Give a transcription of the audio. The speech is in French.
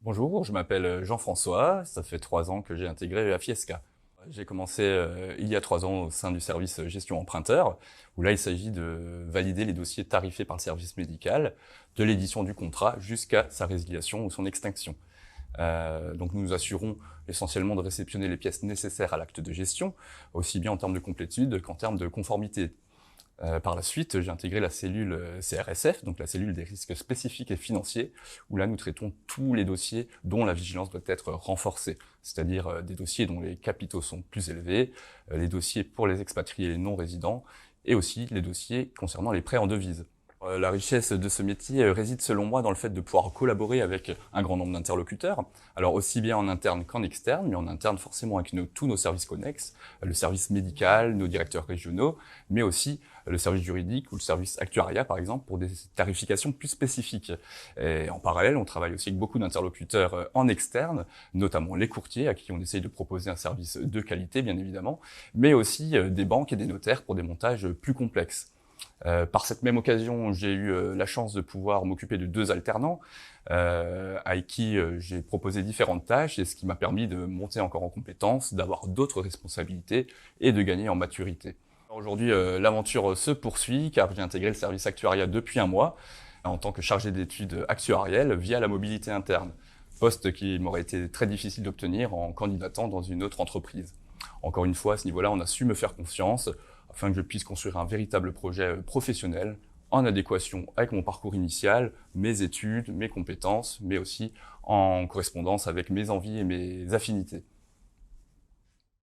Bonjour, je m'appelle Jean-François, ça fait 3 ans que j'ai intégré la Fiesca. J'ai commencé il y a 3 ans au sein du service gestion emprunteur, où là il s'agit de valider les dossiers tarifés par le service médical, de l'édition du contrat jusqu'à sa résiliation ou son extinction. Donc nous nous assurons essentiellement de réceptionner les pièces nécessaires à l'acte de gestion, aussi bien en termes de complétude qu'en termes de conformité. Par la suite, j'ai intégré la cellule CRSF, donc la cellule des risques spécifiques et financiers, où là nous traitons tous les dossiers dont la vigilance doit être renforcée, c'est-à-dire des dossiers dont les capitaux sont plus élevés, les dossiers pour les expatriés non résidents, et aussi les dossiers concernant les prêts en devises. La richesse de ce métier réside selon moi dans le fait de pouvoir collaborer avec un grand nombre d'interlocuteurs, alors aussi bien en interne qu'en externe, mais en interne forcément avec tous nos services connexes, le service médical, nos directeurs régionaux, mais aussi le service juridique ou le service actuariat par exemple pour des tarifications plus spécifiques. Et en parallèle, on travaille aussi avec beaucoup d'interlocuteurs en externe, notamment les courtiers à qui on essaye de proposer un service de qualité bien évidemment, mais aussi des banques et des notaires pour des montages plus complexes. Par cette même occasion, j'ai eu la chance de pouvoir m'occuper de 2 alternants avec qui j'ai proposé différentes tâches et ce qui m'a permis de monter encore en compétences, d'avoir d'autres responsabilités et de gagner en maturité. Aujourd'hui, l'aventure se poursuit car j'ai intégré le service actuariat depuis un mois en tant que chargé d'études actuarielles via la mobilité interne, poste qui m'aurait été très difficile d'obtenir en candidatant dans une autre entreprise. Encore une fois, à ce niveau-là, on a su me faire confiance afin que je puisse construire un véritable projet professionnel en adéquation avec mon parcours initial, mes études, mes compétences, mais aussi en correspondance avec mes envies et mes affinités.